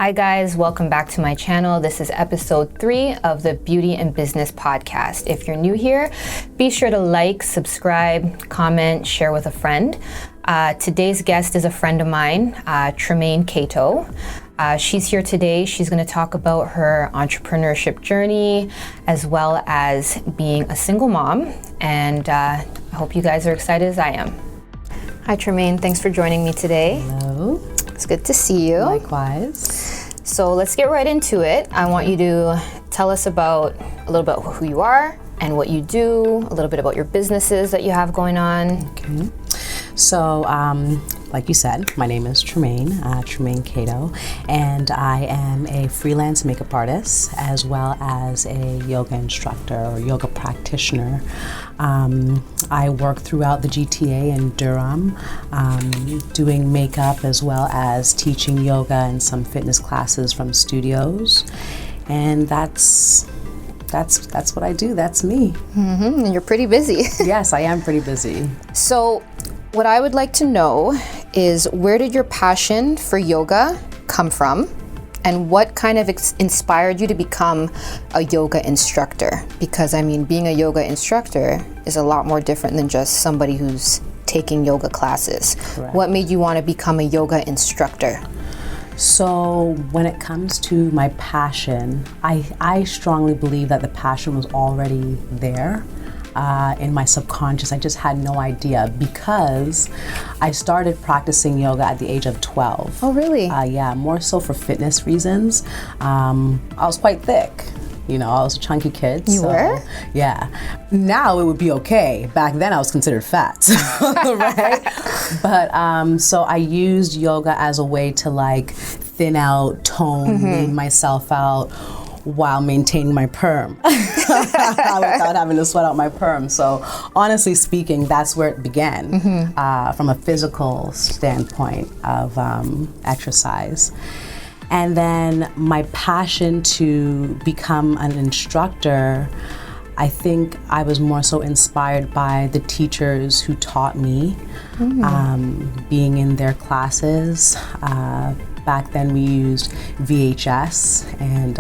Hi guys, welcome back to my channel. This is episode 3 of the Beauty and Business podcast. If you're new here, be sure to like, subscribe, comment, share with a friend. Today's guest is a friend of mine, Tramline Cato. She's here today. She's going to talk about her entrepreneurship journey as well as being a single mom. And I hope you guys are excited as I am. Hi Tramline, thanks for joining me today. Hello. It's good to see you. Likewise. So let's get right into it. I want you to tell us about a little bit who you are and what you do, a little bit about your businesses that you have going on. Okay. So, like you said, my name is Tramline Cato, and I am a freelance makeup artist as well as a yoga instructor or yoga practitioner. I work throughout the GTA in Durham, doing makeup as well as teaching yoga and some fitness classes from studios, and that's what I do. That's me. Mm-hmm. And you're pretty busy. Yes, I am pretty busy. So what I would like to know is, where did your passion for yoga come from? And what kind of inspired you to become a yoga instructor? Because I mean, being a yoga instructor is a lot more different than just somebody who's taking yoga classes. Correct. What made you want to become a yoga instructor? So when it comes to my passion, I strongly believe that the passion was already there. In my subconscious. I just had no idea because I started practicing yoga at the age of 12. Oh, really? Yeah, more so for fitness reasons. I was quite thick. You know, I was a chunky kid. You were? Yeah. Now it would be okay. Back then I was considered fat, right? But so I used yoga as a way to like thin out, tone, lean myself out, while maintaining my perm without having to sweat out my perm. So honestly speaking, that's where it began, from a physical standpoint of exercise. And then my passion to become an instructor, I think I was more so inspired by the teachers who taught me, being in their classes. Back then we used VHS and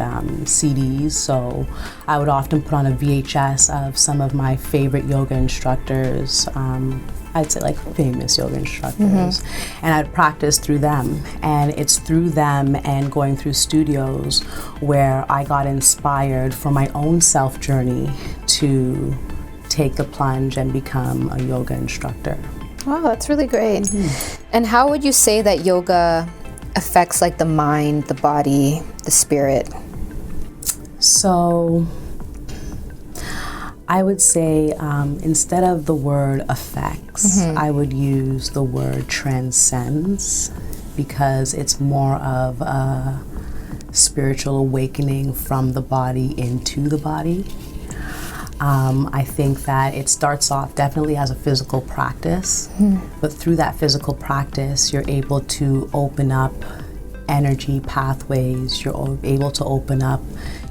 CDs, so I would often put on a VHS of some of my favorite yoga instructors, I'd say like famous yoga instructors, and I'd practice through them. And it's through them and going through studios where I got inspired for my own self journey to take the plunge and become a yoga instructor. Wow, that's really great. And how would you say that yoga affects like the mind, the body, the spirit? So I would say instead of the word affects, I would use the word transcends, because it's more of a spiritual awakening from the body into the body. I think that it starts off definitely as a physical practice, but through that physical practice, you're able to open up energy pathways, you're able to open up,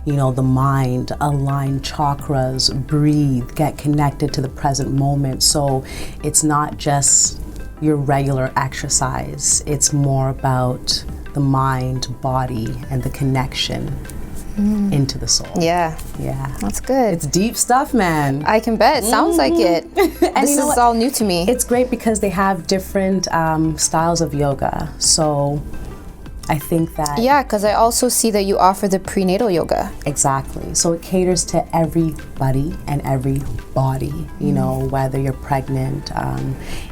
you know, the mind, align chakras, breathe, get connected to the present moment. So it's not just your regular exercise, it's more about the mind, body, and the connection into the soul. Yeah. Yeah. That's good. It's deep stuff, man. I can bet. It sounds like it. And This is all new to me. It's great because they have different styles of yoga. So I think that... Yeah, because I also see that you offer the prenatal yoga. Exactly. So it caters to everybody and every body, you know, whether you're pregnant,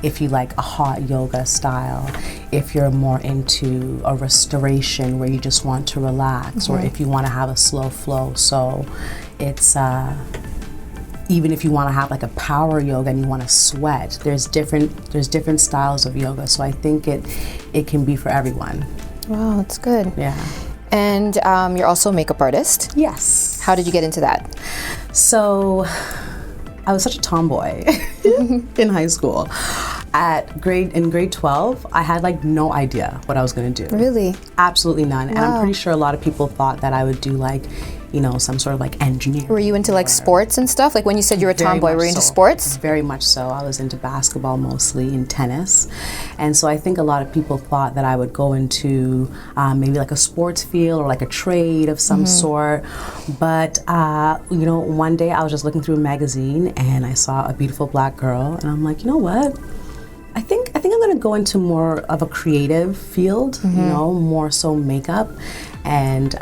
if you like a hot yoga style, if you're more into a restoration where you just want to relax, or if you want to have a slow flow. So it's even if you want to have like a power yoga and you want to sweat, there's different styles of yoga. So I think it can be for everyone. Wow, that's good. Yeah. And you're also a makeup artist. Yes. How did you get into that? So I was such a tomboy in high school. In grade 12, I had like no idea what I was going to do. Really? Absolutely none. Wow. And I'm pretty sure a lot of people thought that I would do like, you know, some sort of like engineering. Were you into like sports and stuff? Like when you said you were a tomboy, were you into sports? Very much so. I was into basketball mostly, and tennis. And so I think a lot of people thought that I would go into maybe like a sports field or like a trade of some sort. But, you know, one day I was just looking through a magazine and I saw a beautiful black girl and I'm like, you know what? I think I'm going to go into more of a creative field, you know, more so makeup. And,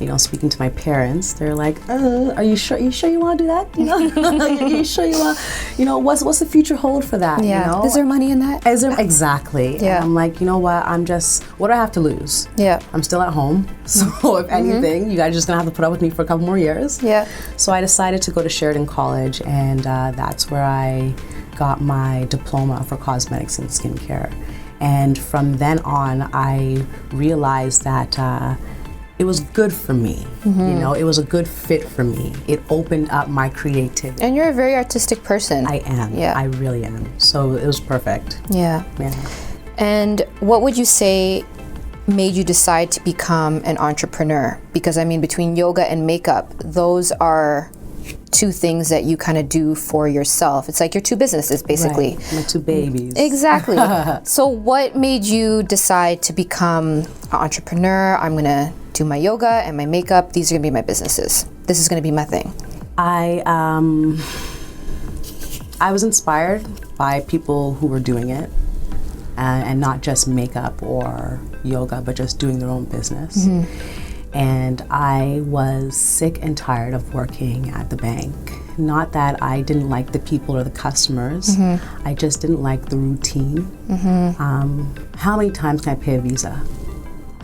you know, speaking to my parents, they're like, are you sure you want to do that? You know, are you sure you want, you know, what's the future hold for that? Yeah. You know? Is there money in that? Exactly. Yeah. And I'm like, you know what, what do I have to lose? Yeah. I'm still at home. So if anything, you guys are just going to have to put up with me for a couple more years. Yeah. So I decided to go to Sheridan College, and that's where I got my diploma for cosmetics and skincare. And from then on, I realized that it was good for me. You know, it was a good fit for me. It opened up my creativity. And you're a very artistic person. I am. Yeah. I really am. So it was perfect. Yeah. Yeah. And what would you say made you decide to become an entrepreneur? Because I mean, between yoga and makeup, those are two things that you kind of do for yourself. It's like your two businesses, basically. Right. My two babies. Exactly. So what made you decide to become an entrepreneur? I'm going to do my yoga and my makeup. These are going to be my businesses. This is going to be my thing. I was inspired by people who were doing it, and not just makeup or yoga, but just doing their own business. And I was sick and tired of working at the bank. Not that I didn't like the people or the customers, I just didn't like the routine. How many times can I pay a Visa?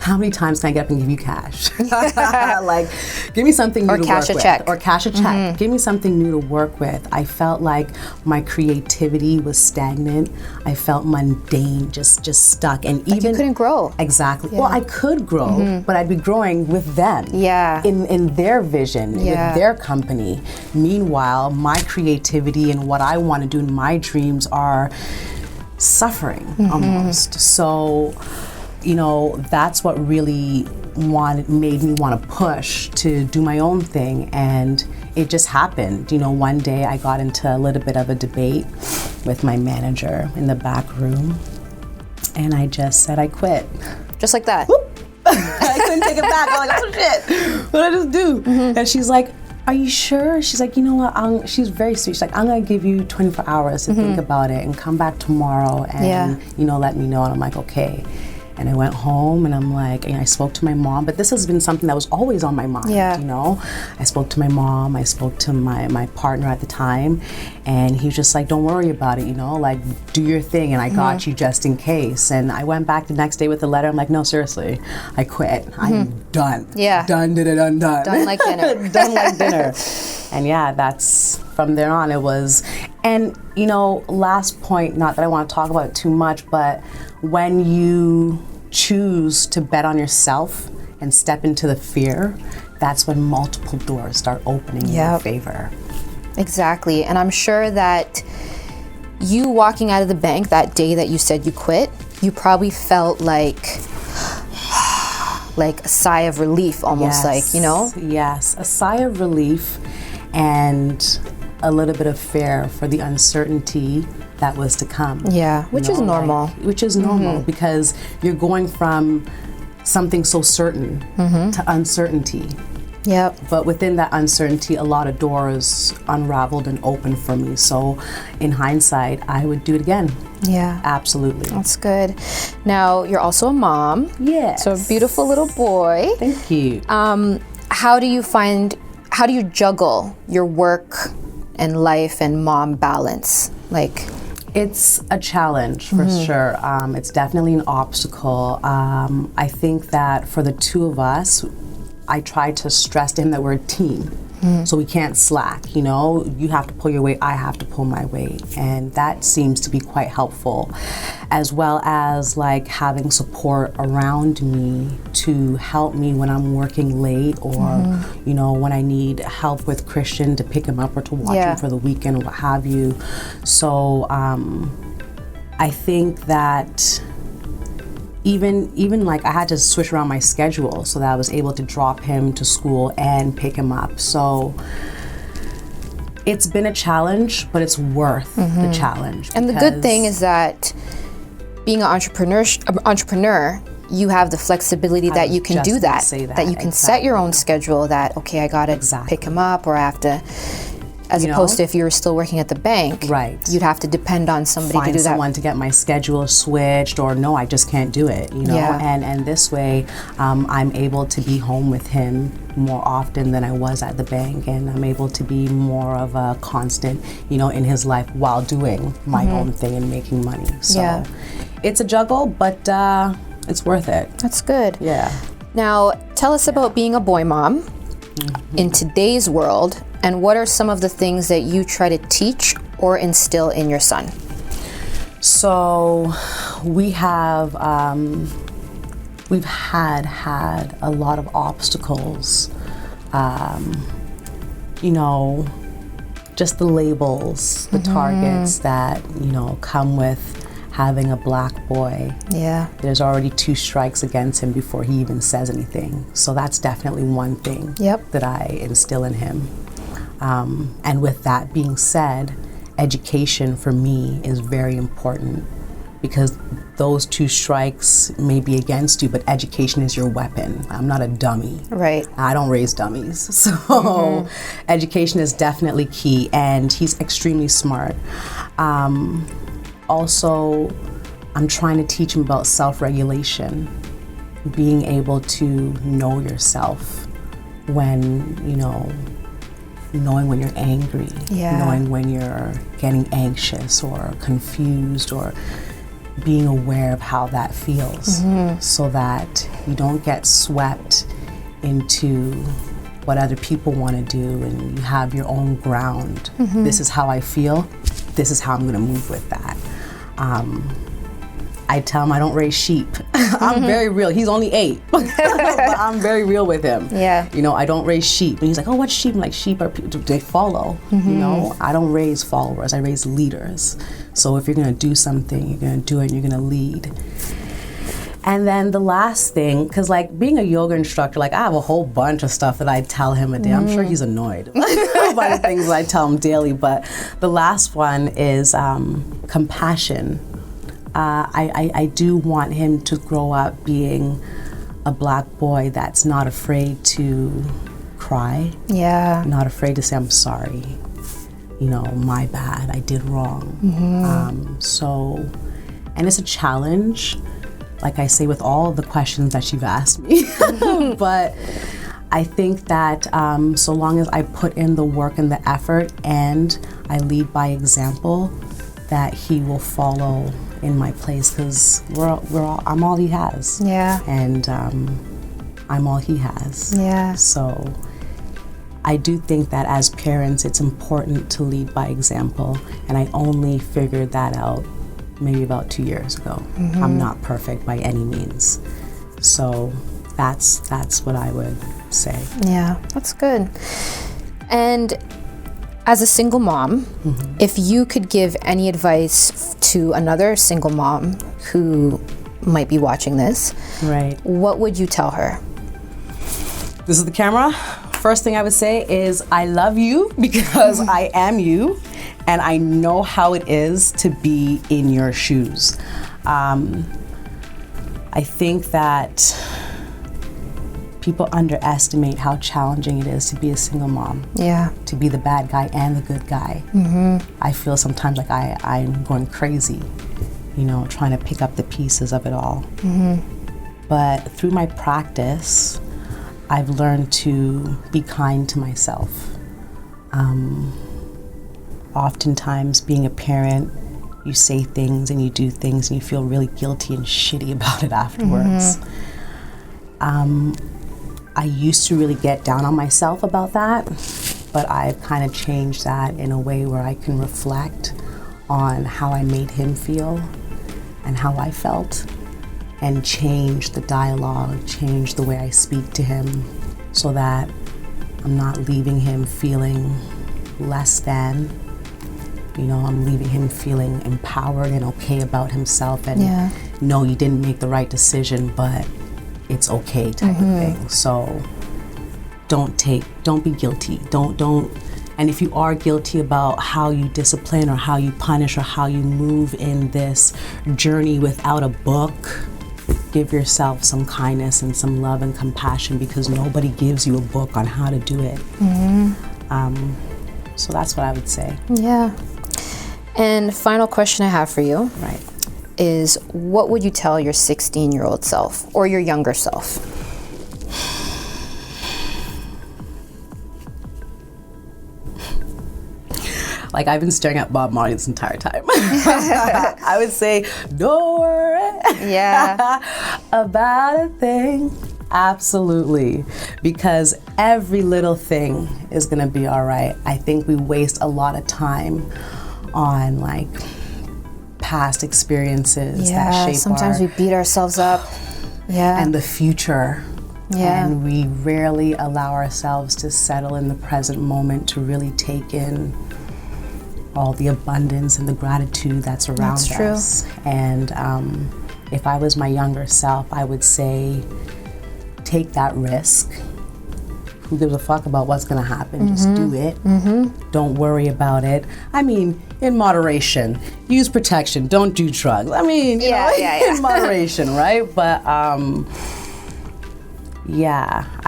How many times can I get up and give you cash? Like, give me something new to work with. Or cash a check. Give me something new to work with. I felt like my creativity was stagnant. I felt mundane, just stuck. And Like you couldn't grow. Exactly. Yeah. Well, I could grow, but I'd be growing with them. Yeah. In their vision, with their company. Meanwhile, my creativity and what I want to do in my dreams are suffering almost. So, you know, that's what really made me want to push to do my own thing. And it just happened. You know, one day I got into a little bit of a debate with my manager in the back room, and I just said I quit. Just like that? Whoop. I couldn't take it back. I'm like, oh shit, what did I just do? And she's like, are you sure? She's like, you know what, she's very sweet. She's like, I'm gonna give you 24 hours to think about it and come back tomorrow and, you know, let me know. And I'm like, okay. And I went home and I'm like, and I spoke to my mom, but this has been something that was always on my mind, you know? I spoke to my mom, I spoke to my partner at the time, and he was just like, don't worry about it, you know? Like, do your thing, and I got you just in case. And I went back the next day with a letter. I'm like, no, seriously, I quit. I'm done. Yeah. Done. Done like dinner. Done like dinner. And yeah, that's, from there on it was, and you know, last point, not that I want to talk about it too much, but when you choose to bet on yourself and step into the fear, that's when multiple doors start opening in your favor. Exactly. And I'm sure that you walking out of the bank that day that you said you quit, you probably felt like a sigh of relief, almost, like, you know? Yes, a sigh of relief and a little bit of fear for the uncertainty that was to come. Yeah, which is normal. Which is normal because you're going from something so certain to uncertainty. Yep. But within that uncertainty, a lot of doors unraveled and opened for me. So in hindsight, I would do it again. Yeah. Absolutely. That's good. Now, you're also a mom. Yes. So a beautiful little boy. Thank you. How do you juggle your work and life and mom balance? Like, it's a challenge for sure. It's definitely an obstacle. I think that for the two of us, I try to stress to him that we're a team. So we can't slack, you know? You have to pull your weight, I have to pull my weight. And that seems to be quite helpful. As well as like having support around me to help me when I'm working late or, you know, when I need help with Christian to pick him up or to watch him for the weekend or what have you. So I think that even like I had to switch around my schedule so that I was able to drop him to school and pick him up. So it's been a challenge, but it's worth the challenge. And the good thing is that being an entrepreneur, you have the flexibility that you can do that you can set your own schedule, that, okay, I gotta pick him up, or I have to, as opposed to if you were still working at the bank, right, you'd have to depend on somebody to do that. Find someone to get my schedule switched, or no, I just can't do it, you know? Yeah. And this way, I'm able to be home with him more often than I was at the bank, and I'm able to be more of a constant, you know, in his life while doing my own thing and making money. So it's a juggle, but it's worth it. That's good. Yeah. Now, tell us about being a boy mom in today's world, and what are some of the things that you try to teach or instill in your son? So we have, we've had a lot of obstacles, you know, just the labels, the targets that, you know, come with having a black boy. Yeah. There's already 2 strikes against him before he even says anything. So that's definitely one thing that I instill in him. And with that being said, education for me is very important, because those 2 strikes may be against you, but education is your weapon. I'm not a dummy. Right. I don't raise dummies. So education is definitely key, and he's extremely smart. Also, I'm trying to teach him about self-regulation, being able to know yourself when, you know, knowing when you're angry, knowing when you're getting anxious or confused, or being aware of how that feels, so that you don't get swept into what other people want to do, and you have your own ground. This is how I feel, this is how I'm going to move with that. I tell him I don't raise sheep. I'm very real. He's only 8, but I'm very real with him. Yeah. You know, I don't raise sheep. And he's like, oh, what's sheep? I'm like, sheep are people, they follow. You know, I don't raise followers, I raise leaders. So if you're going to do something, you're going to do it, and you're going to lead. And then the last thing, because like being a yoga instructor, like I have a whole bunch of stuff that I tell him a day. I'm sure he's annoyed by the things that I tell him daily, but the last one is compassion. I do want him to grow up being a black boy that's not afraid to cry. Yeah. Not afraid to say, I'm sorry. You know, my bad, I did wrong. So, and it's a challenge, like I say, with all of the questions that you've asked me. But I think that so long as I put in the work and the effort, and I lead by example, that he will follow in my place, because I'm all he has. Yeah. And I'm all he has. Yeah. So I do think that as parents, it's important to lead by example, and I only figured that out maybe about 2 years ago. I'm not perfect by any means. So that's what I would say. Yeah, that's good. And as a single mom, if you could give any advice to another single mom who might be watching this, right, what would you tell her? This is the camera. First thing I would say is I love you, because I am you, and I know how it is to be in your shoes. I think that people underestimate how challenging it is to be a single mom. Yeah. To be the bad guy and the good guy. I feel sometimes like I'm going crazy, you know, trying to pick up the pieces of it all. But through my practice, I've learned to be kind to myself. Oftentimes, being a parent, you say things and you do things and you feel really guilty and shitty about it afterwards. I used to really get down on myself about that, but I've kind of changed that in a way where I can reflect on how I made him feel and how I felt, and change the dialogue, change the way I speak to him, so that I'm not leaving him feeling less than, I'm leaving him feeling empowered and okay about himself, and no, you didn't make the right decision, but it's okay type of thing. So don't be guilty. Don't. And if you are guilty about how you discipline or how you punish or how you move in this journey without a book, give yourself some kindness and some love and compassion, because nobody gives you a book on how to do it. So that's what I would say. Yeah. And final question I have for you is, what would you tell your 16-year-old self or your younger self? Like, I've been staring at Bob Marley this entire time. I would say, don't worry about a thing. Absolutely. Because every little thing is going to be all right. I think we waste a lot of time on, like, past experiences that shape sometimes we beat ourselves up. And the future. And we rarely allow ourselves to settle in the present moment to really take in all the abundance and the gratitude that's around us. And if I was my younger self, I would say, take that risk. Who gives a fuck about what's gonna happen? Just do it. Don't worry about it. I mean, in moderation. Use protection. Don't do drugs. I mean, you know, in moderation, right? But I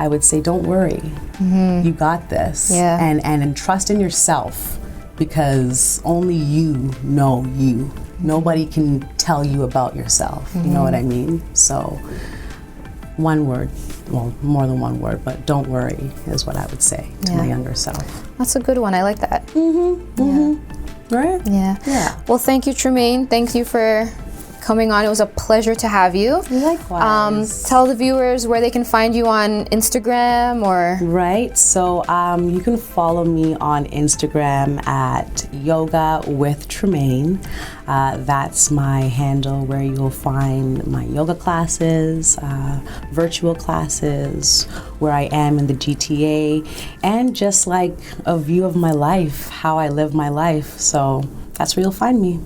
would say, don't worry. You got this. And trust in yourself. Because only you know you. Nobody can tell you about yourself. You know what I mean? So, one word, well, more than one word, but don't worry is what I would say to my younger self. That's a good one. I like that. Right? Yeah. Well, thank you, Tramline. Thank you for coming on. It was a pleasure to have you. Likewise. Tell the viewers where they can find you on Instagram or... Right. So you can follow me on Instagram at Yoga with Tramline. That's my handle, where you'll find my yoga classes, virtual classes, where I am in the GTA, and just like a view of my life, how I live my life. So that's where you'll find me.